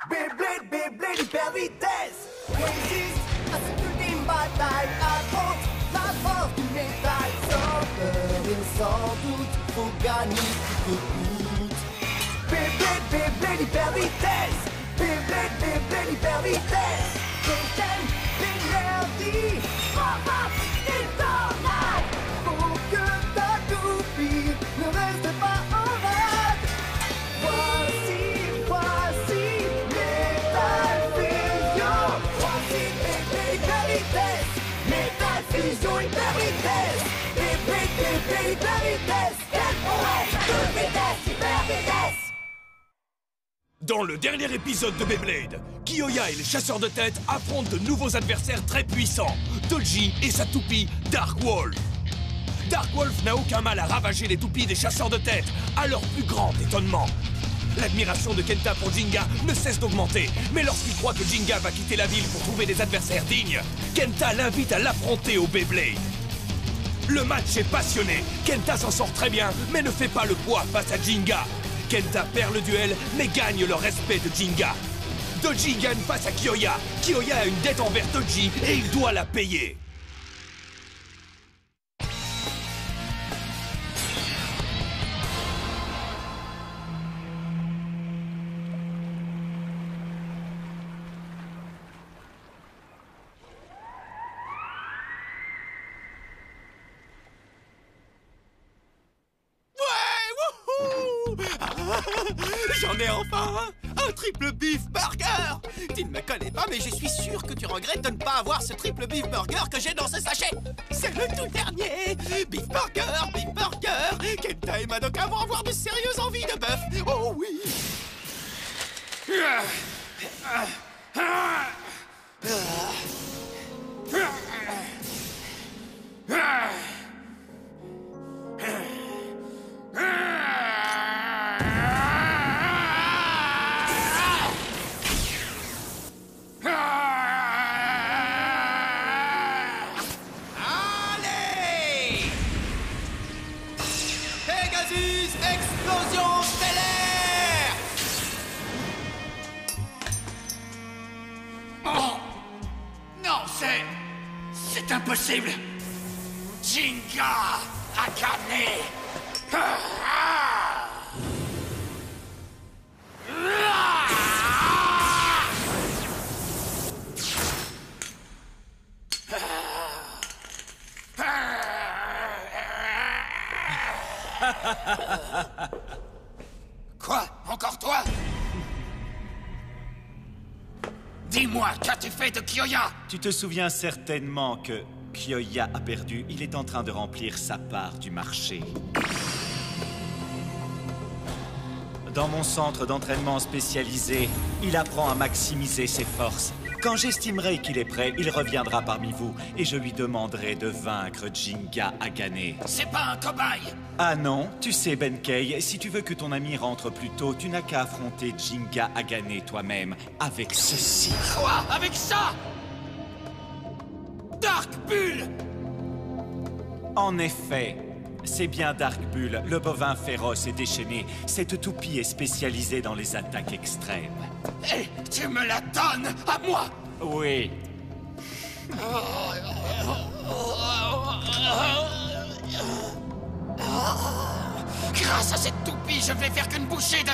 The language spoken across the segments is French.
Beyblade, Beyblade, hyper vitesse. Résiste à cette ultime bataille. Affronte la force du métal. Sans peur et sans doute, faut gagner coûte que coûte. Beyblade, Beyblade, hyper vitesse. Beyblade, Beyblade, hyper vitesse. Contiennent l'énergie. Pop-up, et tornade. Pour que ta toupie ne reste pas en rade. Voici Metal Fusion. Voici Beyblade, hyper vitesse. Metal Fusion, hyper vitesse. Beyblade, Beyblade, hyper vitesse. Quelle prouesse, toute vitesse, hyper vitesse. Dans le dernier épisode de Beyblade, Kiyoya et les chasseurs de tête affrontent de nouveaux adversaires très puissants, Dodgy et sa toupie Dark Wolf. Dark Wolf n'a aucun mal à ravager les toupies des chasseurs de tête, à leur plus grand étonnement. L'admiration de Kenta pour Jinga ne cesse d'augmenter, mais lorsqu'il croit que Jinga va quitter la ville pour trouver des adversaires dignes, Kenta l'invite à l'affronter au Beyblade. Le match est passionné, Kenta s'en sort très bien, mais ne fait pas le poids face à Jinga. Kenta perd le duel, mais gagne le respect de Jinga. Dodgy gagne face à Kiyoya. Kiyoya a une dette envers Dodgy et il doit la payer. J'en ai enfin un triple beef burger. Tu ne me connais pas, mais je suis sûr que tu regrettes de ne pas avoir ce triple beef burger que j'ai dans ce sachet. C'est le tout dernier beef burger, beef burger. Kenta et Madoka vont avoir de sérieuses envies de bœuf. Oh oui. Explosion stellaire! Oh! Non, c'est impossible! Jinga a gagné! Quoi? Encore toi? Dis-moi, qu'as-tu fait de Kiyoya? Tu te souviens certainement que Kiyoya a perdu. Il est en train de remplir sa part du marché. Dans mon centre d'entraînement spécialisé, il apprend à maximiser ses forces. Quand j'estimerai qu'il est prêt, il reviendra parmi vous et je lui demanderai de vaincre Jinga Agane. C'est pas un cobaye! Ah non, tu sais Benkei, si tu veux que ton ami rentre plus tôt, tu n'as qu'à affronter Jinga Agane toi-même avec ceci. Quoi? Avec ça? Dark Bull! En effet, c'est bien Dark Bull, le bovin féroce et déchaîné. Cette toupie est spécialisée dans les attaques extrêmes. Et tu me la donnes à moi? Oui. Grâce à cette toupie, je vais faire qu'une bouchée de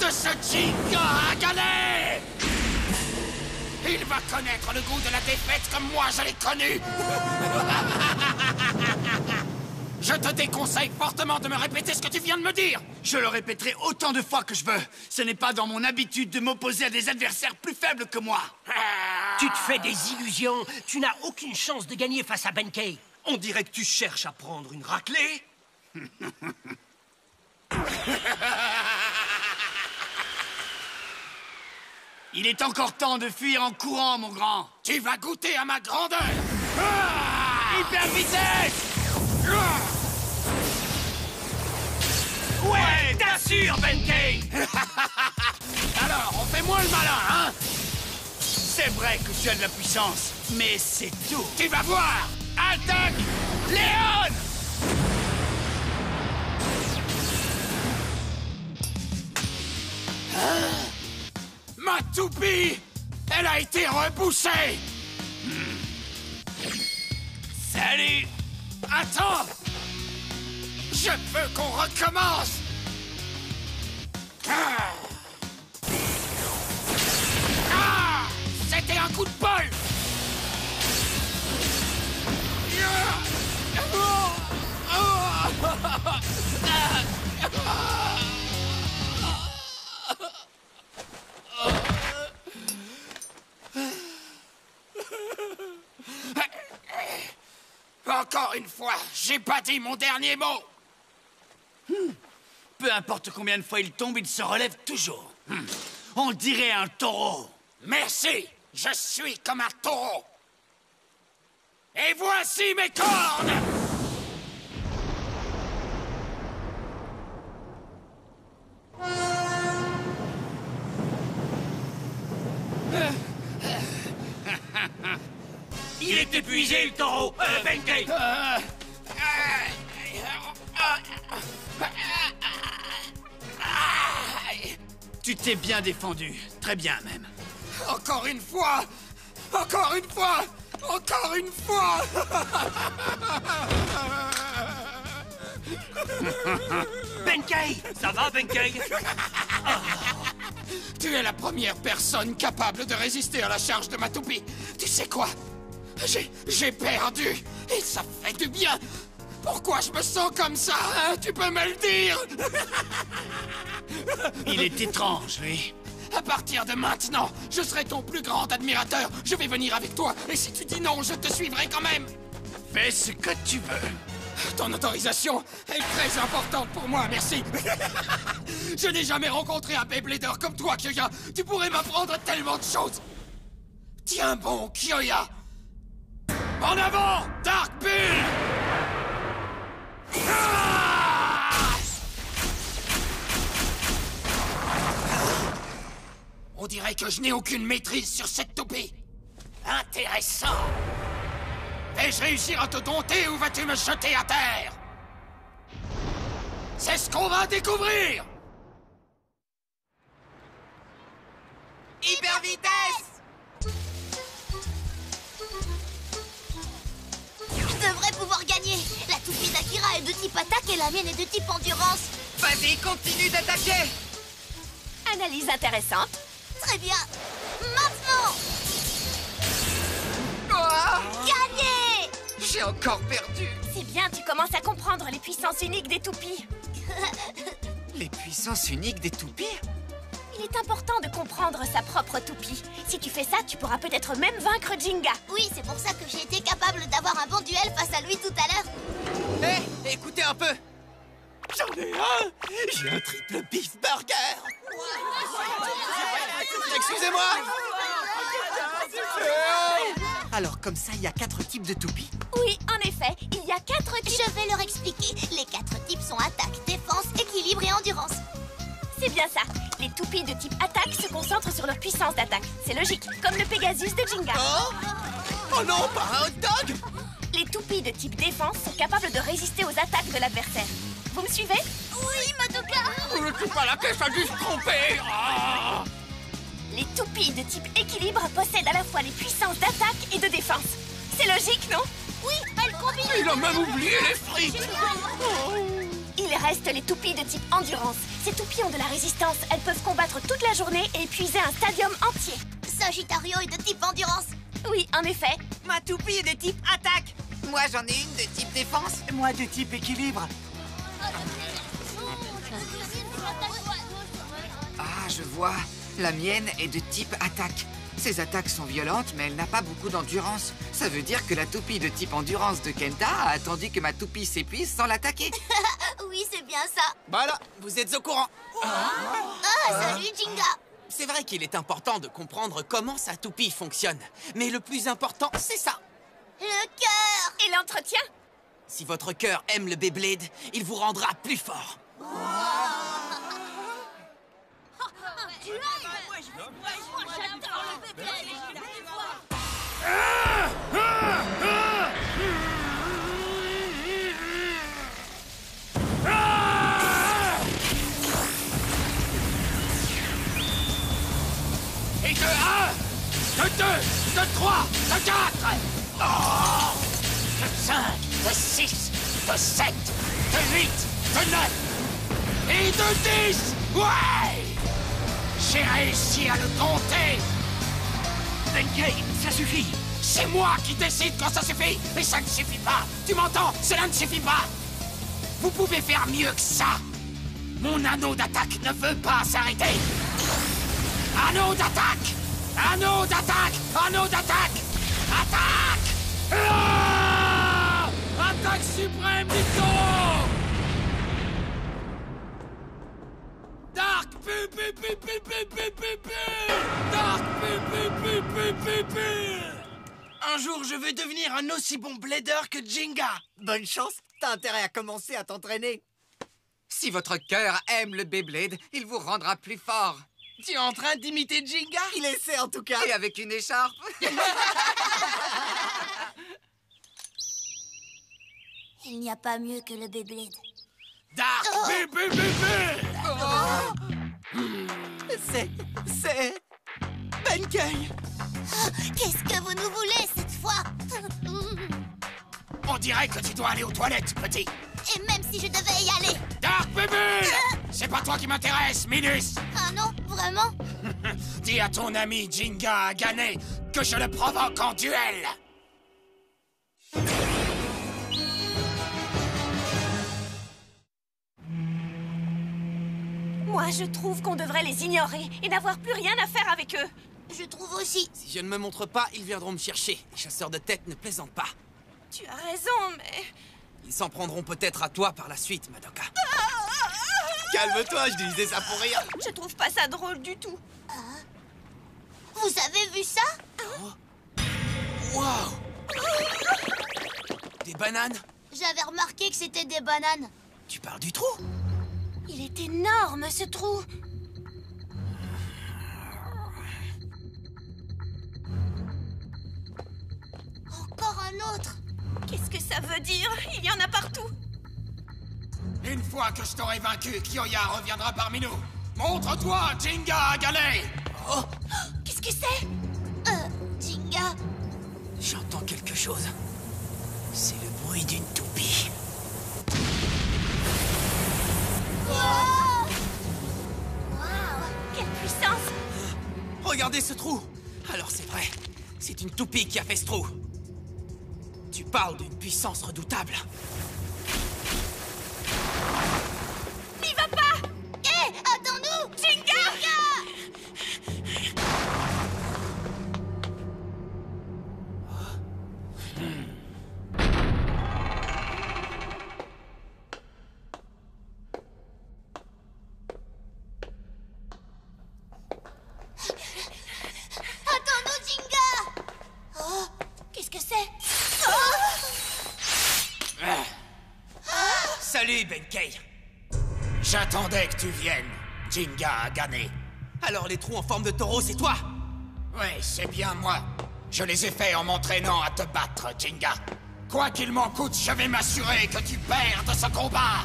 ce Jinga Agane! Il va connaître le goût de la défaite comme moi je l'ai connu! Je te déconseille fortement de me répéter ce que tu viens de me dire! Je le répéterai autant de fois que je veux. Ce n'est pas dans mon habitude de m'opposer à des adversaires plus faibles que moi. Tu te fais des illusions. Tu n'as aucune chance de gagner face à Benkei. On dirait que tu cherches à prendre une raclée. Il est encore temps de fuir en courant, mon grand. Tu vas goûter à ma grandeur! Hyper vitesse! Ouais, t'assures, Benkei! Alors, on fait moins le malin, hein? C'est vrai que tu as de la puissance, mais c'est tout. Tu vas voir! Attaque! Léon! Ah! toupie, elle a été repoussée. Salut! Attends! Je veux qu'on recommence! C'était un coup de bol! Encore une fois, j'ai pas dit mon dernier mot! Peu importe combien de fois il tombe, il se relève toujours. On dirait un taureau. Merci! Je suis comme un taureau! Et voici mes cornes! Il est épuisé, le taureau. Benkei. Tu t'es bien défendu. Très bien, même. Encore une fois! Encore une fois! Encore une fois! Benkei. Ça va, Benkei? Tu es la première personne capable de résister à la charge de ma toupie. Tu sais quoi? J'ai perdu. Et ça fait du bien. Pourquoi je me sens comme ça, hein? Tu peux me le dire? Il est étrange, lui. À partir de maintenant, je serai ton plus grand admirateur. Je vais venir avec toi. Et si tu dis non, je te suivrai quand même. Fais ce que tu veux. Ton autorisation est très importante pour moi, merci. Je n'ai jamais rencontré un Beyblader comme toi, Kyoya. Tu pourrais m'apprendre tellement de choses. Tiens bon, Kyoya. En avant, Dark Bull! On dirait que je n'ai aucune maîtrise sur cette toupie. Intéressant. Vais-je réussir à te dompter ou vas-tu me jeter à terre? C'est ce qu'on va découvrir! Hyper vitesse! Je devrais pouvoir gagner. La toupie d'Akira est de type attaque et la mienne est de type endurance. Vas-y, continue d'attaquer! Analyse intéressante. Très bien. Maintenant! Gagné! J'ai encore perdu! C'est bien, tu commences à comprendre les puissances uniques des toupies. Les puissances uniques des toupies? Il est important de comprendre sa propre toupie. Si tu fais ça, tu pourras peut-être même vaincre Jinga. Oui, c'est pour ça que j'ai été capable d'avoir un bon duel face à lui tout à l'heure. Hé, écoutez un peu! J'en ai un! J'ai un triple beef burger! Excusez-moi! Alors comme ça, il y a 4 types de toupies? Oui, en effet, il y a 4 types. Je vais leur expliquer. Les 4 types sont attaque, défense, équilibre et endurance. C'est bien ça. Les toupies de type attaque se concentrent sur leur puissance d'attaque. C'est logique, comme le Pegasus de Jinga. Oh non, pas un hot dog! Les toupies de type défense sont capables de résister aux attaques de l'adversaire. Vous me suivez? Oui, Madoka! Je suis pas la caisse à dû se tromper! Les toupies de type équilibre possèdent à la fois les puissances d'attaque et de défense. C'est logique, non? Oui, elles combinent. Il a même oublié les frites! Il reste les toupies de type endurance. Ces toupies ont de la résistance. Elles peuvent combattre toute la journée et épuiser un stadium entier. Sagittario est de type endurance. Oui, en effet. Ma toupie est de type attaque! Moi, j'en ai une de type défense. Moi de type équilibre. Ah, je vois. La mienne est de type attaque. Ses attaques sont violentes, mais elle n'a pas beaucoup d'endurance. Ça veut dire que la toupie de type endurance de Kenta a attendu que ma toupie s'épuise sans l'attaquer. Oui, c'est bien ça. Voilà, vous êtes au courant. Salut, Jinga. C'est vrai qu'il est important de comprendre comment sa toupie fonctionne. Mais le plus important, c'est ça. Le cœur. Et l'entretien. Si votre cœur aime le Beyblade, il vous rendra plus fort. Et de 1, de 2, de 3, de 4, de 5, de 6, de 7, de 8, de 9 et de 10. Ouais! J'ai réussi à le compter. Benkei, ça suffit. C'est moi qui décide quand ça suffit. Et ça ne suffit pas. Tu m'entends? Cela ne suffit pas. Vous pouvez faire mieux que ça. Mon anneau d'attaque ne veut pas s'arrêter. Anneau d'attaque! Anneau d'attaque! Anneau d'attaque! Attaque! Ah! Attaque suprême du taureau! Dark pu pu pu pu pu pu pu pu! Dark pu pu pu pu pu pu! Un jour, je vais devenir un aussi bon blader que Jinga. Bonne chance, t'as intérêt à commencer à t'entraîner. Si votre cœur aime le Beyblade, il vous rendra plus fort. Tu es en train d'imiter Jinga? Il essaie en tout cas. Et avec une écharpe. Il n'y a pas mieux que le Beyblade. Dark pu pu pu pu! C'est Benkei. Qu'est-ce que vous nous voulez cette fois? On dirait que tu dois aller aux toilettes, petit. Et même si je devais y aller. Dark Bubble! C'est pas toi qui m'intéresse, Minus! Ah non, vraiment? Dis à ton ami Jinga Agane que je le provoque en duel! Moi, je trouve qu'on devrait les ignorer et n'avoir plus rien à faire avec eux. Je trouve aussi. Si je ne me montre pas, ils viendront me chercher. Les chasseurs de tête ne plaisantent pas. Tu as raison, mais... Ils s'en prendront peut-être à toi par la suite, Madoka. Calme-toi, je disais ça pour rien. Je trouve pas ça drôle du tout. Vous avez vu ça? Wow! Des bananes? J'avais remarqué que c'était des bananes. Tu parles du trou? Il est énorme, ce trou. Encore un autre. Qu'est-ce que ça veut dire? Il y en a partout. Une fois que je t'aurai vaincu, Kyoya reviendra parmi nous. Montre-toi, Jinga Agane! Oh! Qu'est-ce que c'est? Jinga. J'entends quelque chose. C'est le bruit d'une toupie. Wow! Quelle puissance! Regardez ce trou! Alors c'est vrai, c'est une toupie qui a fait ce trou. Tu parles d'une puissance redoutable. N'y va pas! Hé, attends-nous! Jinga! Attends-nous, Jinga! Oh, Qu'est-ce que c'est? Salut, Benkei. J'attendais que tu viennes, Jinga Agane. Alors les trous en forme de taureau, c'est toi? Oui, c'est bien moi. Je les ai faits en m'entraînant à te battre, Jinga. Quoi qu'il m'en coûte, je vais m'assurer que tu perdes ce combat.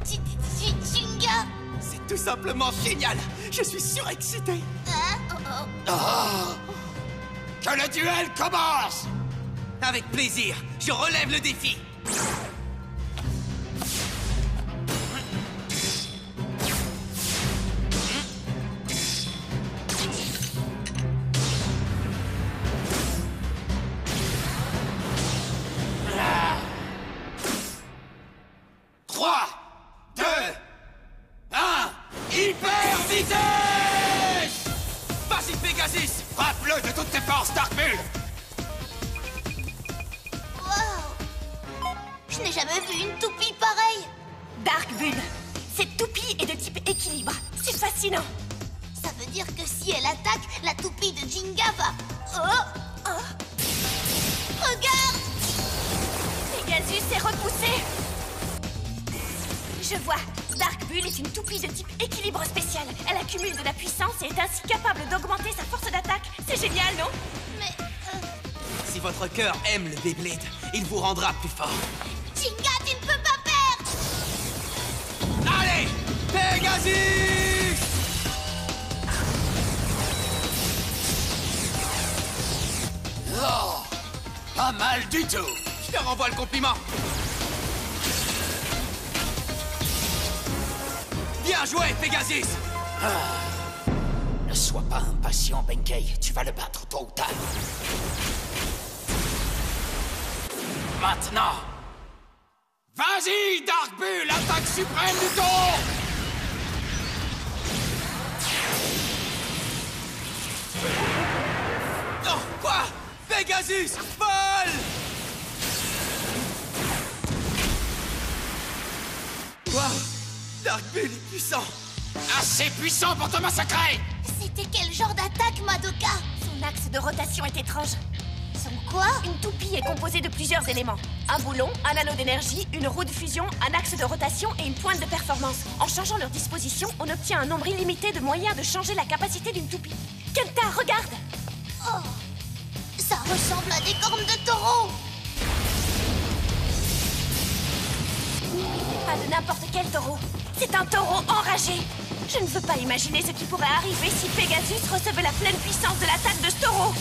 Jinga! C'est tout simplement génial. Je suis surexcité. Que le duel commence! Avec plaisir, je relève le défi. Trois, 2, 1, hyper vitesse! Vas-y, Pegasus! Frappe-le de toutes tes forces, Dark Bull! Wow! Je n'ai jamais vu une toupie pareille! Dark Bull. Cette toupie est de type équilibre. C'est fascinant. Ça veut dire que si elle attaque, la toupie de Jinga va... Oh! Regarde! Pegasus est repoussé. Je vois. Dark Bull est une toupie de type équilibre spécial. Elle accumule de la puissance et est ainsi capable d'augmenter sa force d'attaque. C'est génial, non? Mais... Si votre cœur aime le Beyblade, il vous rendra plus fort. Jinga, tu ne peux pas perdre! Allez, Pegasus! Pas mal du tout. Je te renvoie le compliment. Bien joué, Pegasus. Ne sois pas impatient, Benkei. Tu vas le battre tôt ou tard. Maintenant. Vas-y, Dark Bull, attaque suprême du taureau. Non, quoi? Pegasus, vole! Waouh! Dark Bull est puissant! Assez puissant pour te massacrer! C'était quel genre d'attaque, Madoka? Son axe de rotation est étrange. Son quoi? Une toupie est composée de plusieurs éléments. Un boulon, un anneau d'énergie, une roue de fusion, un axe de rotation et une pointe de performance. En changeant leur disposition, on obtient un nombre illimité de moyens de changer la capacité d'une toupie. Kenta, regarde! Oh, ça ressemble à des cornes de taureau. Pas de n'importe quel taureau. C'est un taureau enragé. Je ne veux pas imaginer ce qui pourrait arriver si Pegasus recevait la pleine puissance de l'attaque de ce taureau.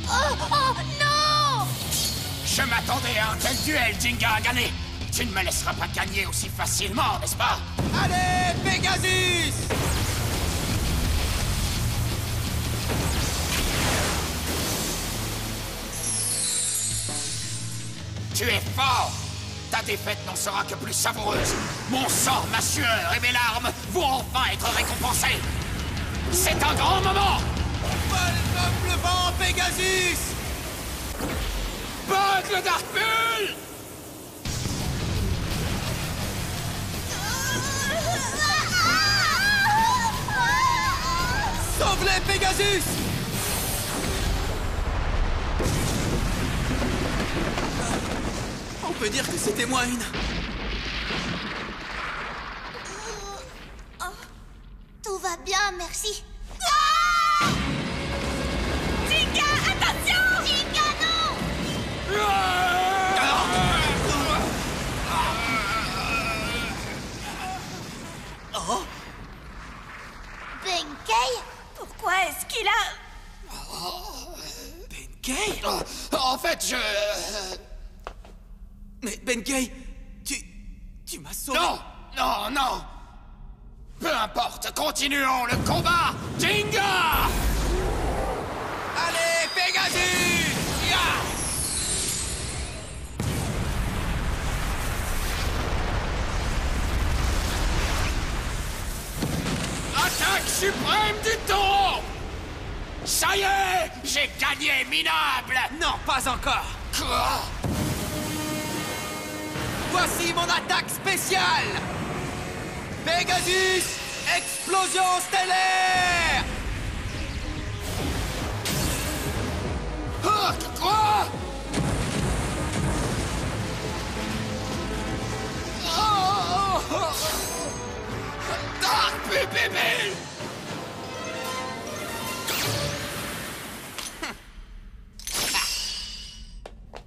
Oh non! Je m'attendais à un tel duel, Jinga Agane. Tu ne me laisseras pas gagner aussi facilement, n'est-ce pas? Allez, Pegasus! Tu es fort! Ta défaite n'en sera que plus savoureuse. Mon sang, ma sueur et mes larmes vont enfin être récompensés. C'est un grand moment! Vole comme le vent, Pegasus! Bat le Dark Bull! Sauve-les, Pegasus! On peut dire que c'était moi une. Oh, tout va bien, merci. Jinga, attention! Jinga, non! Oh! Benkei? Pourquoi est-ce qu'il a... Benkei? En fait, je... Mais Benkei, tu m'as sauvé. Non! Non, non! Peu importe, continuons le combat! Jinga! Allez, Pegasus! Ya! Attaque suprême du taureau! Ça y est! J'ai gagné, minable! Non, pas encore. Quoi? Voici mon attaque spéciale! Pegasus, explosion stellaire! Ah, quoi? Oh! Dark Bébé!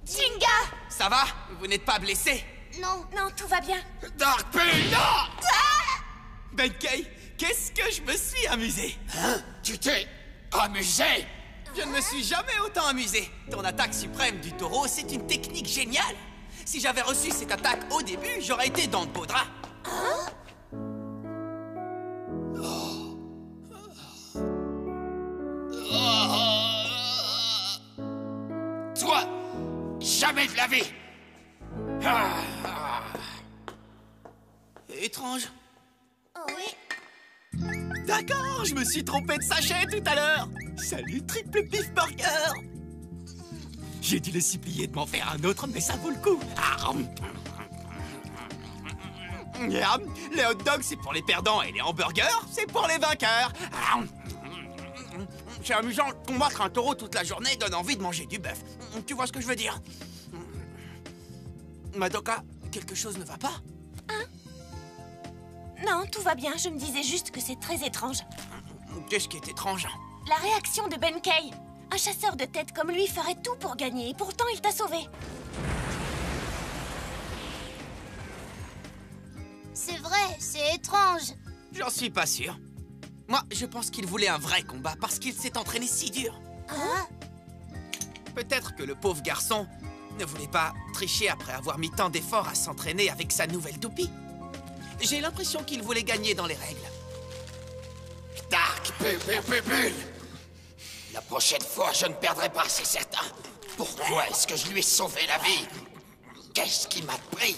Jinga! Ça va? Vous n'êtes pas blessé? Non. Non, tout va bien. Dark Bull, non! Ah! Benkei, qu'est-ce que je me suis amusé? Hein? Tu t'es amusé? Je ne me suis jamais autant amusé. Ton attaque suprême du taureau, c'est une technique géniale. Si j'avais reçu cette attaque au début, j'aurais été dans le beau drap. Toi, jamais de la vie! Étrange. Oui. D'accord, je me suis trompé de sachet tout à l'heure. Salut, Triple Beef Burger. J'ai dû le supplier de m'en faire un autre, mais ça vaut le coup. Les hot dogs, c'est pour les perdants, et les hamburgers, c'est pour les vainqueurs. C'est amusant, combattre un taureau toute la journée donne envie de manger du bœuf. Tu vois ce que je veux dire? Madoka, quelque chose ne va pas? Non, tout va bien. Je me disais juste que c'est très étrange. Qu'est-ce qui est étrange? La réaction de Benkei. Un chasseur de tête comme lui ferait tout pour gagner, et pourtant il t'a sauvé. C'est vrai, c'est étrange. J'en suis pas sûr. Moi, je pense qu'il voulait un vrai combat parce qu'il s'est entraîné si dur. Hein? Peut-être que le pauvre garçon ne voulait pas tricher après avoir mis tant d'efforts à s'entraîner avec sa nouvelle toupie. J'ai l'impression qu'il voulait gagner dans les règles. Dark Bull. La prochaine fois, je ne perdrai pas, c'est certain. Pourquoi est-ce que je lui ai sauvé la vie? Qu'est-ce qui m'a pris?